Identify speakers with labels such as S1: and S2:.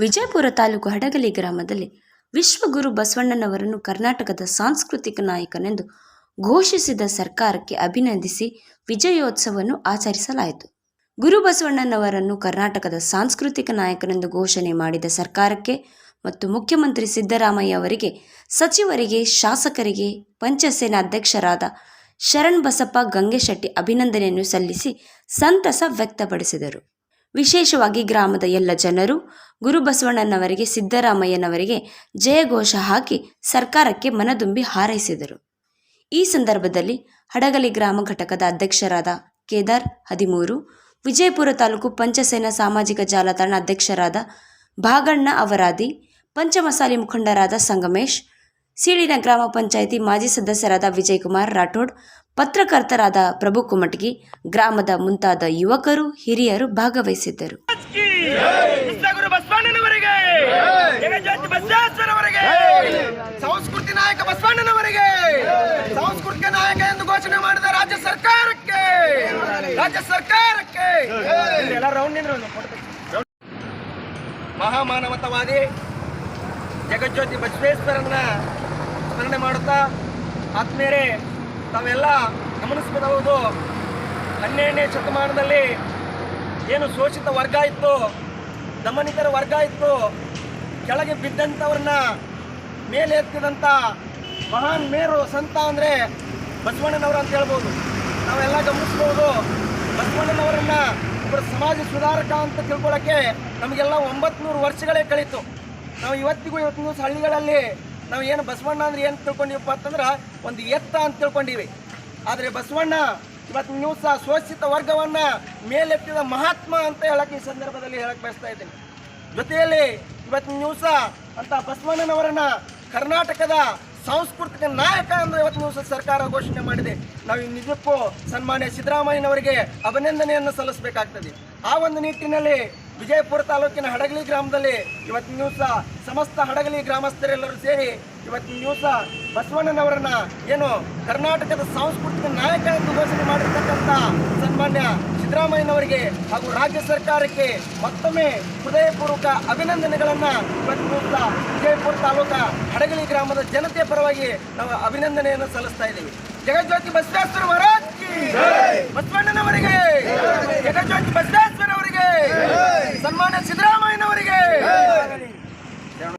S1: ವಿಜಯಪುರ ತಾಲೂಕು ಹಡಗಲಿ ಗ್ರಾಮದಲ್ಲಿ ವಿಶ್ವಗುರು ಬಸವಣ್ಣನವರನ್ನು ಕರ್ನಾಟಕದ ಸಾಂಸ್ಕೃತಿಕ ನಾಯಕನೆಂದು ಘೋಷಿಸಿದ ಸರ್ಕಾರಕ್ಕೆ ಅಭಿನಂದಿಸಿ ವಿಜಯೋತ್ಸವವನ್ನು ಆಚರಿಸಲಾಯಿತು. ಗುರು ಬಸವಣ್ಣನವರನ್ನು ಕರ್ನಾಟಕದ ಸಾಂಸ್ಕೃತಿಕ ನಾಯಕನೆಂದು ಘೋಷಣೆ ಮಾಡಿದ ಸರ್ಕಾರಕ್ಕೆ ಮತ್ತು ಮುಖ್ಯಮಂತ್ರಿ ಸಿದ್ದರಾಮಯ್ಯ ಅವರಿಗೆ, ಸಚಿವರಿಗೆ, ಶಾಸಕರಿಗೆ, ಪಂಚಸೇನಾ ಅಧ್ಯಕ್ಷರಾದ ಶರಣಬಸಪ್ಪ ಗಂಗೆಶೆಟ್ಟಿ ಅಭಿನಂದನೆಯನ್ನು ಸಲ್ಲಿಸಿ ಸಂತಸ ವ್ಯಕ್ತಪಡಿಸಿದರು. ವಿಶೇಷವಾಗಿ ಗ್ರಾಮದ ಎಲ್ಲ ಜನರು ಗುರುಬಸವಣ್ಣನವರಿಗೆ, ಸಿದ್ದರಾಮಯ್ಯನವರಿಗೆ ಜಯಘೋಷ ಹಾಕಿ ಸರ್ಕಾರಕ್ಕೆ ಮನದುಂಬಿ ಹಾರೈಸಿದರು. ಈ ಸಂದರ್ಭದಲ್ಲಿ ಹಡಗಲಿ ಗ್ರಾಮ ಘಟಕದ ಅಧ್ಯಕ್ಷರಾದ ಕೇದಾರ್ 13, ವಿಜಯಪುರ ತಾಲೂಕು ಪಂಚಸೇನಾ ಸಾಮಾಜಿಕ ಜಾಲತಾಣ ಅಧ್ಯಕ್ಷರಾದ ಭಾಗಣ್ಣ ಅವರಾದಿ, ಪಂಚಮಸಾಲಿ ಮುಖಂಡರಾದ ಸಂಗಮೇಶ್, ಸೀಳಿನ ಗ್ರಾಮ ಪಂಚಾಯಿತಿ ಮಾಜಿ ಸದಸ್ಯರಾದ ವಿಜಯಕುಮಾರ್ ರಾಠೋಡ್, ಪತ್ರಕರ್ತರಾದ ಪ್ರಭು ಕುಮಟಗಿ, ಗ್ರಾಮದ ಮುಂತಾದ ಯುವಕರು, ಹಿರಿಯರು ಭಾಗವಹಿಸಿದ್ದರು.
S2: ಸಂಸ್ಕೃತಿ ನಾಯಕ ಬಸವಣ್ಣನವರಿಗೆ, ಸಾಂಸ್ಕೃತಿಕ ನಾಯಕ ಎಂದು ಘೋಷಣೆ ಮಾಡಿದ ರಾಜ್ಯ ಸರ್ಕಾರಕ್ಕೆ ಮಹಾಮಾನವತಾವಾದಿ ಜಗಜ್ಯೋತಿ ಬಸವೇಶ್ವರನ ಸ್ಮರಣೆ ಮಾಡುತ್ತಾ, ಆತ್ಮೀಯರೇ, ತಾವೆಲ್ಲ ಗಮನಿಸಬಹುದು, 12ನೇ ಶತಮಾನದಲ್ಲಿ ಏನು ಶೋಷಿತ ವರ್ಗ ಇತ್ತು, ದಮನಿತರ ವರ್ಗ ಇತ್ತು, ಕೆಳಗೆ ಬಿದ್ದಂಥವ್ರನ್ನ ಮೇಲೆ ಎತ್ತಿದಂಥ ಮಹಾನ್ ಮೇರು ಸಂತ ಅಂದರೆ ಬಸವಣ್ಣನವರು ಅಂತ ಹೇಳ್ಬೋದು. ನಾವೆಲ್ಲ ಗಮನಿಸ್ಬೋದು, ಬಸವಣ್ಣನವರನ್ನ ಒಬ್ಬರು ಸಮಾಜ ಸುಧಾರಕ ಅಂತ ತಿಳ್ಕೊಳ್ಳೋಕ್ಕೆ ನಮಗೆಲ್ಲ 900 ವರ್ಷಗಳೇ ಕಳೀತು. ನಾವು ಇವತ್ತಿನ ದಿವಸ ಹಳ್ಳಿಗಳಲ್ಲಿ ನಾವು ಏನು ಬಸವಣ್ಣ ಅಂದ್ರೆ ಏನು ತಿಳ್ಕೊಂಡಿವಪ್ಪ ಅಂತಂದ್ರೆ ಒಂದು ಎತ್ತ ಅಂತ ತಿಳ್ಕೊಂಡಿವಿ. ಆದರೆ ಬಸವಣ್ಣ ಇವತ್ತಿನ ದಿವಸ ಶೋಷಿತ ವರ್ಗವನ್ನು ಮೇಲೆತ್ತಿದ ಮಹಾತ್ಮ ಅಂತ ಹೇಳಕ್ಕೆ ಈ ಸಂದರ್ಭದಲ್ಲಿ ಹೇಳಕ್ಕೆ ಬಯಸ್ತಾ ಇದ್ದೀನಿ. ಜೊತೆಯಲ್ಲಿ ಇವತ್ತಿನ ದಿವಸ ಅಂತ ಬಸವಣ್ಣನವರನ್ನ ಕರ್ನಾಟಕದ ಸಾಂಸ್ಕೃತಿಕ ನಾಯಕ ಎಂದು ಇವತ್ತಿನ ದಿವಸ ಸರ್ಕಾರ ಘೋಷಣೆ ಮಾಡಿದೆ. ನಾವು ನಿಜಕ್ಕೂ ಸನ್ಮಾನ್ಯ ಸಿದ್ದರಾಮಯ್ಯನವರಿಗೆ ಅಭಿನಂದನೆಯನ್ನು ಸಲ್ಲಿಸಬೇಕಾಗ್ತದೆ. ಆ ಒಂದು ನಿಟ್ಟಿನಲ್ಲಿ ವಿಜಯಪುರ ತಾಲೂಕಿನ ಹಡಗಲಿ ಗ್ರಾಮದಲ್ಲಿ ಇವತ್ತಿನ ದಿವಸ ಸಮಸ್ತ ಹಡಗಲಿ ಗ್ರಾಮಸ್ಥರೆಲ್ಲರೂ ಸೇರಿ ಇವತ್ತಿನ ದಿವಸ ಬಸವಣ್ಣನವರನ್ನ ಏನು ಕರ್ನಾಟಕದ ಸಾಂಸ್ಕೃತಿಕ ನಾಯಕ ಎಂದು ಘೋಷಣೆ ಮಾಡಿರ್ತಕ್ಕಂಥ ಸನ್ಮಾನ್ಯ ಸಿದ್ದರಾಮಯ್ಯನವರಿಗೆ ಹಾಗೂ ರಾಜ್ಯ ಸರ್ಕಾರಕ್ಕೆ ಮತ್ತೊಮ್ಮೆ ಹೃದಯಪೂರ್ವಕ ಅಭಿನಂದನೆಗಳನ್ನು ಇವತ್ತಿನ ದಿವಸ ವಿಜಯಪುರ ತಾಲೂಕ ಹಡಗಲಿ ಗ್ರಾಮದ ಜನತೆಯ ಪರವಾಗಿ ನಾವು ಅಭಿನಂದನೆಯನ್ನು ಸಲ್ಲಿಸ್ತಾ ಇದ್ದೀವಿ. ಜಗಜ್ಯೋತಿ ಬಸವೇಶ್ವರ ಮಹಾರಾಜ್, ಬಸವಣ್ಣನವರಿಗೆ, ಜಗಜ್ಯೋತಿ ಬಸವೇಶ್ವರ ಅವರಿಗೆ, ಸನ್ಮಾನ್ಯ ಸಿದ್ದರಾಮಯ್ಯನವರಿಗೆ.